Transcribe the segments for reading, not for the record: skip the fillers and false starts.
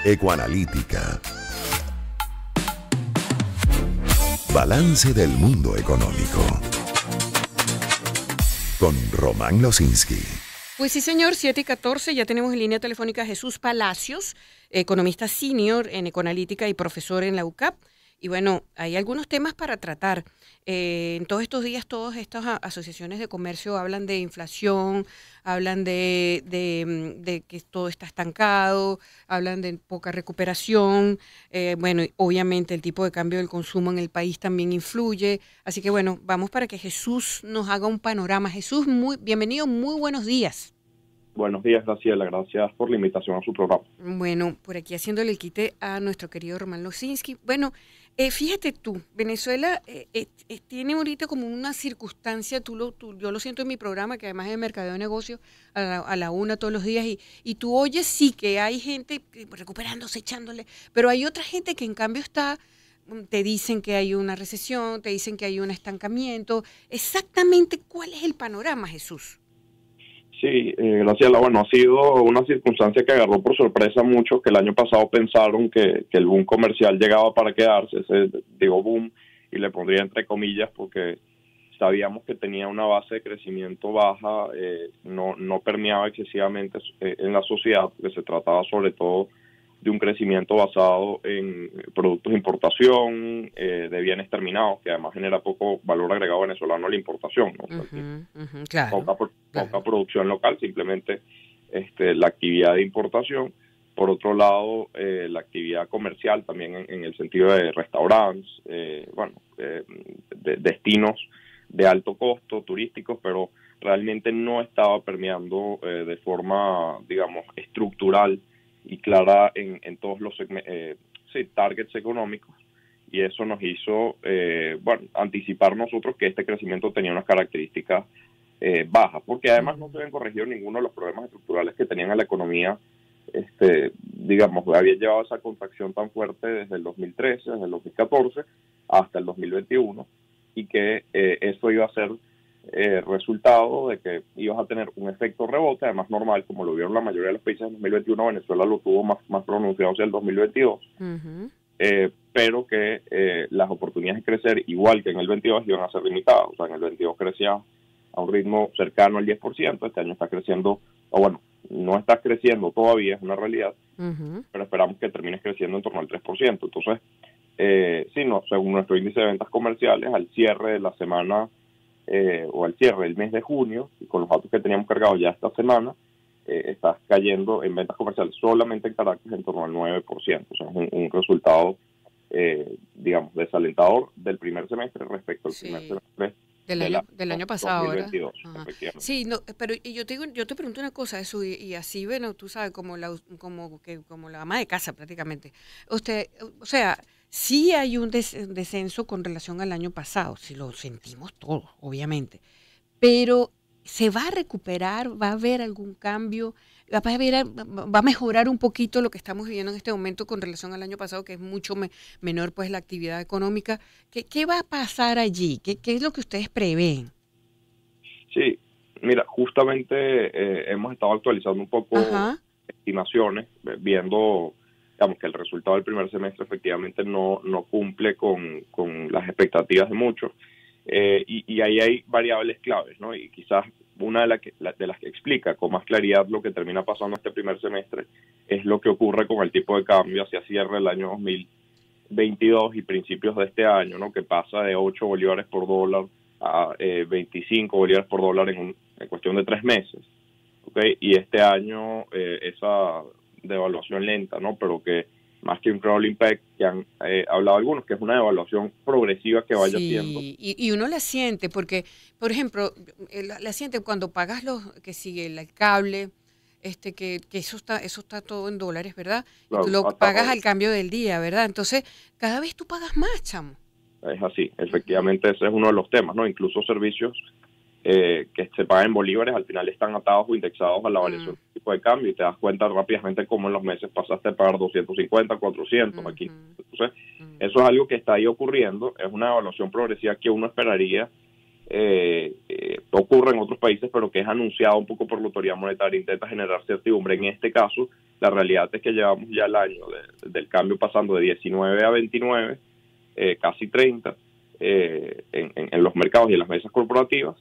Ecoanalítica. Balance del mundo económico. Con Román Losinski. Pues sí, señor, 7:14, ya tenemos en línea telefónica a Jesús Palacios, economista senior en Ecoanalítica y profesor en la UCAP. Y bueno, hay algunos temas para tratar. En todos estos días, todas estas asociaciones de comercio hablan de inflación, hablan de que todo está estancado, hablan de poca recuperación. Bueno, y obviamente el tipo de cambio del consumo en el país también influye. Así que bueno, vamos para que Jesús nos haga un panorama. Jesús, bienvenido, muy buenos días. Buenos días, Graciela. Gracias por la invitación a su programa. Bueno, por aquí haciéndole el quite a nuestro querido Román Losinski. Bueno, fíjate tú, Venezuela tiene ahorita como una circunstancia, yo lo siento en mi programa, que además es de mercadeo de negocios, a la una todos los días, y tú oyes sí que hay gente recuperándose, echándole, pero hay otra gente que en cambio te dicen que hay una recesión, te dicen que hay un estancamiento. Exactamente, ¿cuál es el panorama, Jesús? Sí, Graciela, bueno, ha sido una circunstancia que agarró por sorpresa a muchos que el año pasado pensaron que el boom comercial llegaba para quedarse, digo boom, y le pondría entre comillas porque sabíamos que tenía una base de crecimiento baja, no permeaba excesivamente en la sociedad, porque se trataba sobre todo de un crecimiento basado en productos de importación, de bienes terminados, que además genera poco valor agregado venezolano a la importación, ¿no? O sea, claro, poca producción local, simplemente la actividad de importación. Por otro lado, la actividad comercial también en el sentido de restaurantes, destinos de alto costo, turísticos, pero realmente no estaba permeando de forma, digamos, estructural y clara en todos los targets económicos, y eso nos hizo anticipar nosotros que este crecimiento tenía unas características bajas, porque además no se habían corregido ninguno de los problemas estructurales que tenían a la economía, digamos, había llevado esa contracción tan fuerte desde el 2013, desde el 2014 hasta el 2021, y que eso iba a ser resultado de que ibas a tener un efecto rebote, además normal, como lo vieron la mayoría de los países en 2021, Venezuela lo tuvo más pronunciado hacia el 2022, pero que las oportunidades de crecer, igual que en el 22, iban a ser limitadas. O sea, en el 22 crecía a un ritmo cercano al 10%, este año está creciendo, no está creciendo todavía, es una realidad, pero esperamos que termine creciendo en torno al 3%. Entonces, según nuestro índice de ventas comerciales, al cierre de la semana o al cierre del mes de junio, y con los datos que teníamos cargados ya esta semana, está cayendo en ventas comerciales solamente en Caracas en torno al 9%. O sea, es un resultado, digamos, desalentador del primer semestre respecto al primer semestre del año pasado, 2022, ¿verdad? efectivamente. Sí, no, pero yo te pregunto una cosa, eso, y así, bueno, tú sabes, como la ama de casa prácticamente. O sea, sí hay un descenso con relación al año pasado, si lo sentimos todos, obviamente, pero ¿se va a recuperar? ¿Va a haber algún cambio? ¿Va a mejorar un poquito lo que estamos viviendo en este momento con relación al año pasado, que es mucho menor pues la actividad económica? ¿Qué va a pasar allí? ¿Qué es lo que ustedes prevén? Sí, mira, justamente hemos estado actualizando un poco estimaciones, viendo, digamos, que el resultado del primer semestre efectivamente no cumple con las expectativas de muchos, y ahí hay variables claves, ¿no? Y quizás una de las que explica con más claridad lo que termina pasando este primer semestre es lo que ocurre con el tipo de cambio hacia cierre del año 2022 y principios de este año, ¿no? Que pasa de 8 bolívares por dólar a 25 bolívares por dólar en cuestión de 3 meses, ¿okay? Y este año esa devaluación lenta, ¿no? Pero que más que un crawling peg, que han hablado algunos, que es una devaluación progresiva que vaya haciendo. Y uno la siente, porque, por ejemplo, la siente cuando pagas que sigue el cable, que eso está todo en dólares, ¿verdad? Claro, y tú lo pagas ahora al cambio del día, ¿verdad? Entonces, cada vez tú pagas más, chamo. Es así, efectivamente ese es uno de los temas, ¿no? Incluso servicios que se pagan en bolívares al final están atados o indexados a la variación del tipo de cambio, y te das cuenta rápidamente cómo en los meses pasaste a pagar 250, 400, aquí. Entonces, eso es algo que está ahí ocurriendo, es una evaluación progresiva que uno esperaría ocurre en otros países, pero que es anunciado un poco por la autoridad monetaria, intenta generar certidumbre. En este caso, la realidad es que llevamos ya el año del cambio pasando de 19 a 29, casi 30, en los mercados y en las mesas corporativas,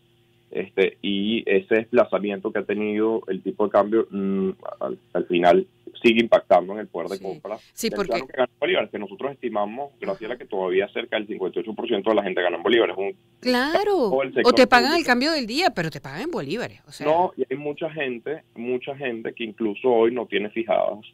y ese desplazamiento que ha tenido el tipo de cambio al final sigue impactando en el poder de compra sí, del porque ciudadano que gana en bolívares, que nosotros estimamos, gracias a la que todavía cerca del 58% de la gente gana en bolívares. claro, o te pagan el cambio del día, pero te pagan en bolívares. O sea, no, y hay mucha gente que incluso hoy no tiene fijados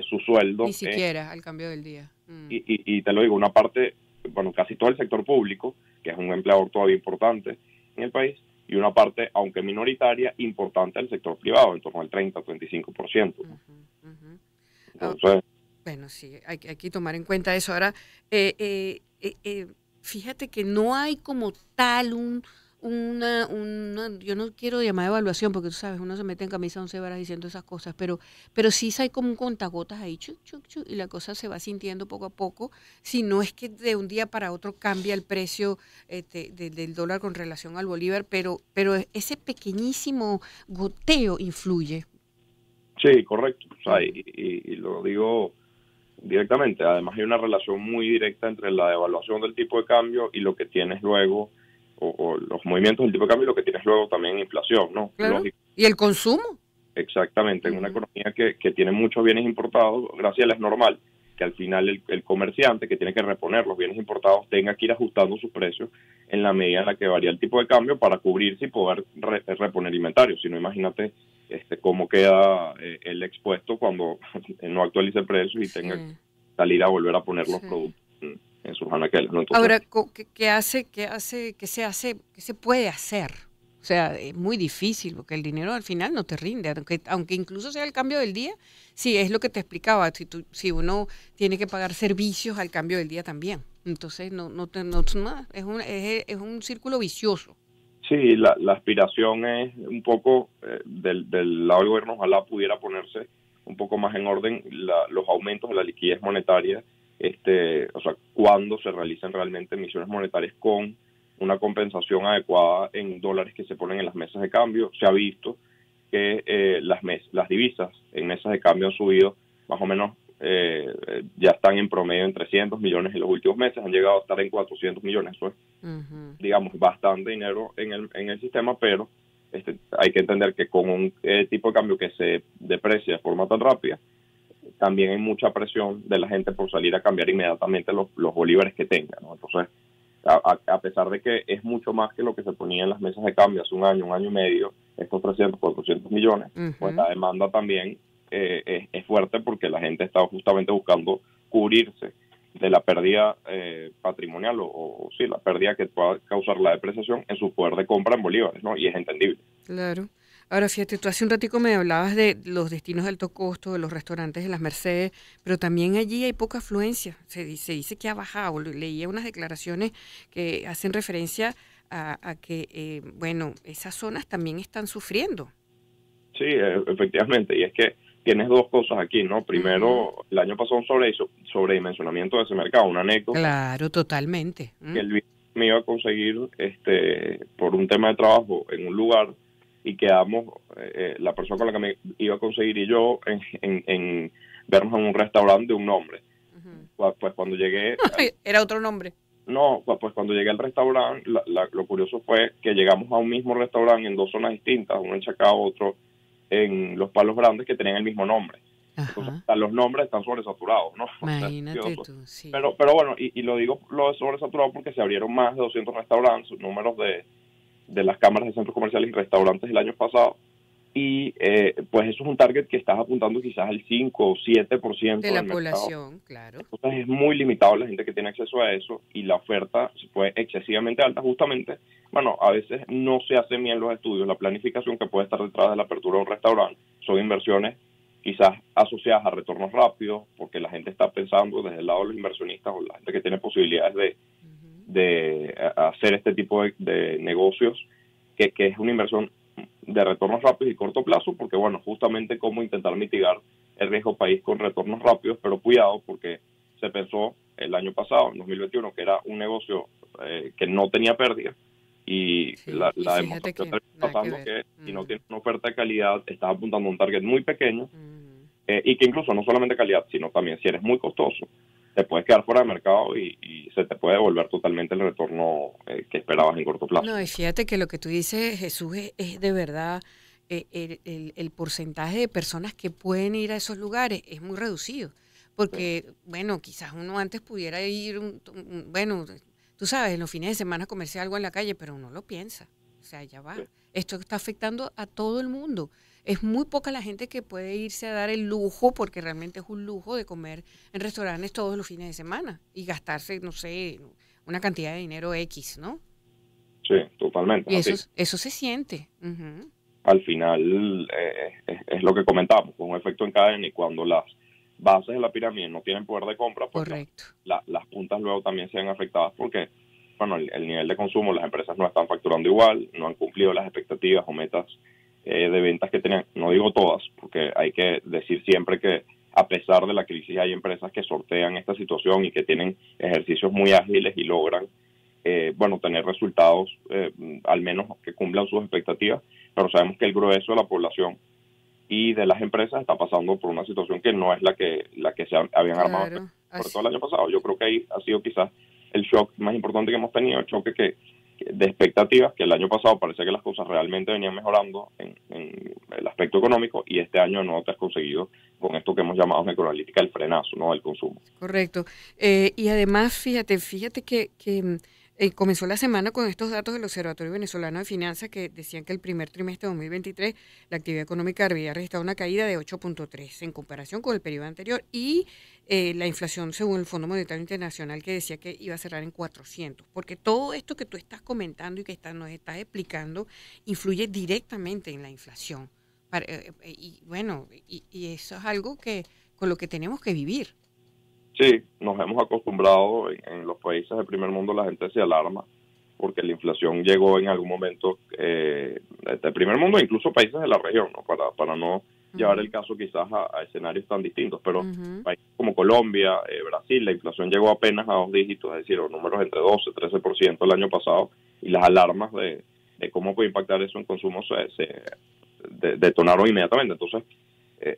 su sueldo. Ni siquiera al cambio del día. Y te lo digo, una parte, bueno, casi todo el sector público, que es un empleador todavía importante en el país, y una parte, aunque minoritaria, importante del sector privado, en torno al 30-35%. Entonces, bueno, sí, hay que tomar en cuenta eso. Ahora, fíjate que no hay como tal yo no quiero llamar evaluación, porque tú sabes, uno se mete en camisa 11 varas diciendo esas cosas, pero sí hay como un contagotas ahí, chuc, chuc, chuc, y la cosa se va sintiendo poco a poco, si no es que de un día para otro cambia el precio del dólar con relación al bolívar, pero ese pequeñísimo goteo influye. sí, correcto. O sea, y lo digo directamente. Además, hay una relación muy directa entre la devaluación del tipo de cambio y lo que tienes luego, o los movimientos del tipo de cambio y lo que tienes luego también en inflación, ¿no? Claro. ¿Y el consumo? Exactamente. En una economía que tiene muchos bienes importados, gracias es normal que al final el comerciante que tiene que reponer los bienes importados tenga que ir ajustando sus precios en la medida en la que varía el tipo de cambio para cubrirse y poder reponer inventario. Si no, imagínate cómo queda el expuesto cuando no actualice precios y tenga que salir a volver a poner los productos en sus anaqueles, ¿no? Entonces, ahora, ¿qué se puede hacer? O sea, es muy difícil porque el dinero al final no te rinde, aunque incluso sea el cambio del día, sí, es lo que te explicaba, si uno tiene que pagar servicios al cambio del día también, entonces es un círculo vicioso. sí, la aspiración es un poco del lado del gobierno, ojalá pudiera ponerse un poco más en orden los aumentos de la liquidez monetaria, o sea, cuando se realizan realmente emisiones monetarias con una compensación adecuada en dólares que se ponen en las mesas de cambio. Se ha visto que las divisas en mesas de cambio han subido más o menos, ya están en promedio en 300 millones en los últimos meses, han llegado a estar en 400 millones, eso es, digamos, bastante dinero en el sistema, pero hay que entender que con un tipo de cambio que se deprecia de forma tan rápida, también hay mucha presión de la gente por salir a cambiar inmediatamente los bolívares que tengan, ¿no? Entonces, a pesar de que es mucho más que lo que se ponía en las mesas de cambio hace un año y medio, estos 300, 400 millones, pues la demanda también es fuerte porque la gente está justamente buscando cubrirse de la pérdida patrimonial o sí, la pérdida que pueda causar la depreciación en su poder de compra en bolívares, ¿no? Y es entendible. Claro. Ahora, fíjate, tú hace un ratico me hablabas de los destinos de alto costo, de los restaurantes de las Mercedes, pero también allí hay poca afluencia. Se dice que ha bajado. Leía unas declaraciones que hacen referencia a que, bueno, esas zonas también están sufriendo. Sí, efectivamente. Y es que tienes dos cosas aquí, ¿no? Primero, el año pasado un sobredimensionamiento de ese mercado, una anécdota. Claro, totalmente. Que el me iba a conseguir por un tema de trabajo en un lugar y quedamos, la persona con la que me iba a conseguir y yo, en vernos en un restaurante de un nombre. Pues cuando llegué... Era otro nombre. No, pues cuando llegué al restaurante, lo curioso fue que llegamos a un mismo restaurante en dos zonas distintas, uno en Chacao, otro en Los Palos Grandes, que tenían el mismo nombre. Entonces, los nombres están sobresaturados, ¿no? Imagínate tú, sí. Pero bueno, y lo digo lo de sobresaturado porque se abrieron más de 200 restaurantes, números de las cámaras de centros comerciales y restaurantes el año pasado, y pues eso es un target que estás apuntando quizás al 5 o 7% de la del población, mercado. claro. Entonces es muy limitado la gente que tiene acceso a eso y la oferta fue excesivamente alta justamente. Bueno, a veces no se hacen bien los estudios, la planificación que puede estar detrás de la apertura de un restaurante son inversiones quizás asociadas a retornos rápidos, porque la gente está pensando desde el lado de los inversionistas o la gente que tiene posibilidades de hacer este tipo de negocios, que es una inversión de retornos rápidos y corto plazo, porque bueno, justamente cómo intentar mitigar el riesgo país con retornos rápidos, pero cuidado porque se pensó el año pasado, en 2021, que era un negocio que no tenía pérdida, y sí, la que demostración está pasando que si no tienes una oferta de calidad, estás apuntando a un target muy pequeño, y que incluso no solamente calidad, sino también si eres muy costoso, te puedes quedar fuera de mercado y se te puede devolver totalmente el retorno que esperabas en corto plazo. No, y fíjate que lo que tú dices, Jesús, es de verdad, el porcentaje de personas que pueden ir a esos lugares es muy reducido. Porque, bueno, quizás uno antes pudiera ir, bueno, tú sabes, en los fines de semana comerse algo en la calle, pero uno lo piensa. O sea, ya va. Sí. Esto está afectando a todo el mundo. Es muy poca la gente que puede irse a dar el lujo, porque realmente es un lujo de comer en restaurantes todos los fines de semana y gastarse, no sé, una cantidad de dinero X, ¿no? Sí, totalmente. Y Así. eso se siente. Ujú. Al final es lo que comentamos, con un efecto en cadena, y cuando las bases de la pirámide no tienen poder de compra, pues Correcto. las puntas luego también se ven afectadas porque, bueno, el nivel de consumo, las empresas no están facturando igual, no han cumplido las expectativas o metas de ventas que tenían. No digo todas, porque hay que decir siempre que a pesar de la crisis hay empresas que sortean esta situación y que tienen ejercicios muy ágiles y logran bueno, tener resultados al menos que cumplan sus expectativas, pero sabemos que el grueso de la población y de las empresas está pasando por una situación que no es la que se habían armado, Claro. sobre todo el año pasado. Yo creo que ahí ha sido quizás el shock más importante que hemos tenido, el choque de expectativas, que el año pasado parecía que las cosas realmente venían mejorando en el aspecto económico, y este año no te has conseguido con esto que hemos llamado en econolítica el frenazo, ¿no?, del consumo. Correcto. Y además, fíjate que comenzó la semana con estos datos del Observatorio Venezolano de Finanzas que decían que el primer trimestre de 2023 la actividad económica había registrado una caída de 8.3 en comparación con el periodo anterior, y la inflación, según el Fondo Monetario Internacional, que decía que iba a cerrar en 400, porque todo esto que tú estás comentando y que nos estás explicando influye directamente en la inflación. Y bueno, y eso es algo que con lo que tenemos que vivir. Sí, nos hemos acostumbrado en los países del primer mundo, la gente se alarma porque la inflación llegó en algún momento del primer mundo, incluso países de la región, ¿no? Para no llevar el caso quizás a escenarios tan distintos, pero países como Colombia, Brasil, la inflación llegó apenas a 2 dígitos, es decir, los números entre 12 y 13% el año pasado, y las alarmas de cómo puede impactar eso en consumo se detonaron inmediatamente. Entonces,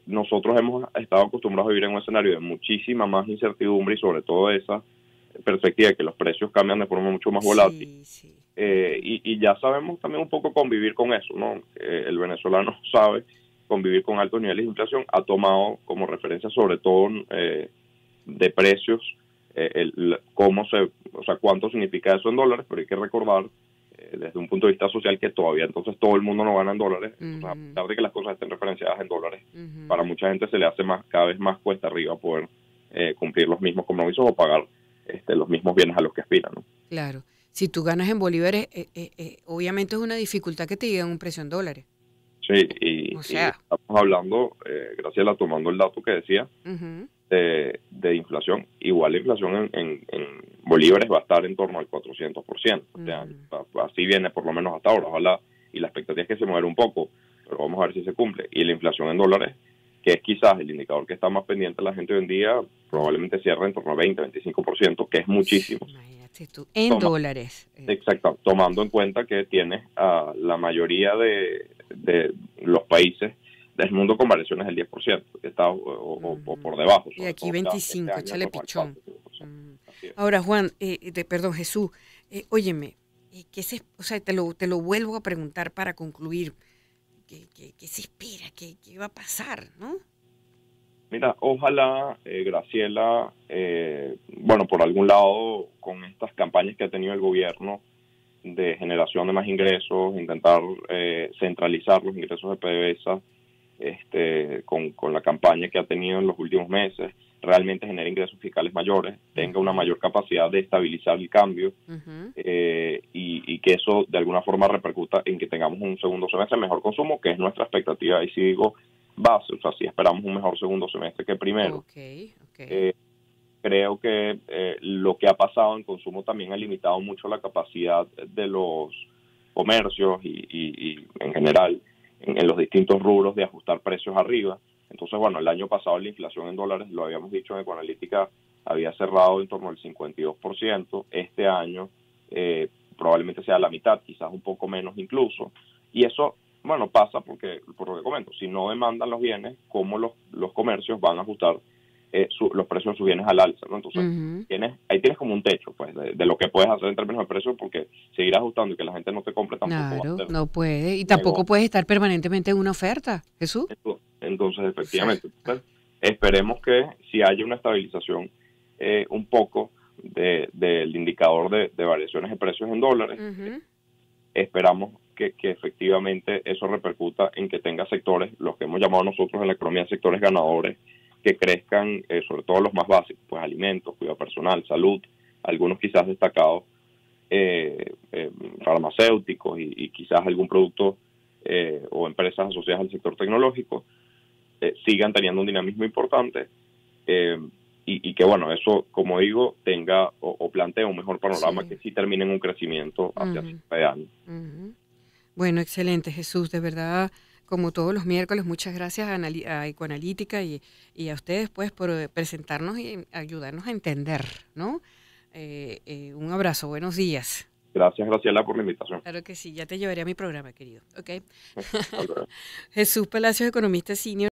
nosotros hemos estado acostumbrados a vivir en un escenario de muchísima más incertidumbre y sobre todo esa perspectiva de que los precios cambian de forma mucho más volátil. Sí, sí. Y ya sabemos también un poco convivir con eso, ¿no? El venezolano sabe convivir con altos niveles de inflación, ha tomado como referencia sobre todo de precios cuánto significa eso en dólares, pero hay que recordar desde un punto de vista social que todavía entonces todo el mundo no gana en dólares. Entonces, a pesar de que las cosas estén referenciadas en dólares, para mucha gente se le hace cada vez más cuesta arriba poder cumplir los mismos compromisos o pagar los mismos bienes a los que aspiran, ¿no? Claro. Si tú ganas en bolívares, obviamente es una dificultad que te digan un precio en dólares. Sí, y estamos hablando, Graciela, tomando el dato que decía, de inflación, igual la inflación en bolívares va a estar en torno al 400%. O sea, así viene por lo menos hasta ahora. Ojalá, y la expectativa es que se mueva un poco, pero vamos a ver si se cumple. Y la inflación en dólares, que es quizás el indicador que está más pendiente la gente hoy en día, probablemente cierre en torno a 20-25%, que es muchísimo. Imagínate tú, en dólares. Exacto, tomando en cuenta que tienes a la mayoría de los países del mundo con variaciones del 10%, que está o por debajo. Y aquí 25, échale pichón. Ahora, Juan, perdón, Jesús, óyeme, o sea, te lo vuelvo a preguntar para concluir. ¿Qué se espera? ¿Qué va a pasar, no? Mira, ojalá, Graciela, bueno, por algún lado, con estas campañas que ha tenido el gobierno de generación de más ingresos, intentar centralizar los ingresos de PDVSA, con la campaña que ha tenido en los últimos meses, realmente genera ingresos fiscales mayores, tenga una mayor capacidad de estabilizar el cambio, y que eso de alguna forma repercuta en que tengamos un segundo semestre de mejor consumo, que es nuestra expectativa, y si digo base, o sea, si esperamos un mejor segundo semestre que primero. Creo que lo que ha pasado en consumo también ha limitado mucho la capacidad de los comercios y en general en los distintos rubros de ajustar precios arriba. Entonces, bueno, el año pasado la inflación en dólares, lo habíamos dicho en Ecoanalítica, había cerrado en torno al 52%. Este año probablemente sea la mitad, quizás un poco menos incluso. Y eso Bueno, pasa por lo que comento, si no demandan los bienes, ¿cómo los comercios van a ajustar los precios de sus bienes al alza, ¿no? Entonces, Ujú. ahí tienes como un techo, pues, de lo que puedes hacer en términos de precios, porque seguir ajustando y que la gente no te compre tampoco va a Claro, ser no puede. Y tampoco negocio. puedes estar permanentemente en una oferta, Jesús. Entonces, O sea, efectivamente, pues, esperemos que si haya una estabilización un poco del indicador de variaciones de precios en dólares, ujú. esperamos que efectivamente eso repercuta en que tenga sectores, los que hemos llamado nosotros en la economía sectores ganadores, que crezcan, sobre todo los más básicos, pues alimentos, cuidado personal, salud, algunos quizás destacados, farmacéuticos y quizás algún producto o empresas asociadas al sector tecnológico, sigan teniendo un dinamismo importante eh, y que, bueno, eso, como digo, tenga o plantee un mejor panorama Sí. que sí termine en un crecimiento hacia Ujú, cierre de año. ujú. Bueno, excelente, Jesús. De verdad, como todos los miércoles, muchas gracias a Ecoanalítica y a ustedes, pues, por presentarnos y ayudarnos a entender, ¿no? Un abrazo, buenos días. Gracias, Graciela, por la invitación. Claro que sí, ya te llevaré a mi programa, querido. ¿Ok? Hasta luego. Jesús Palacios, economista senior.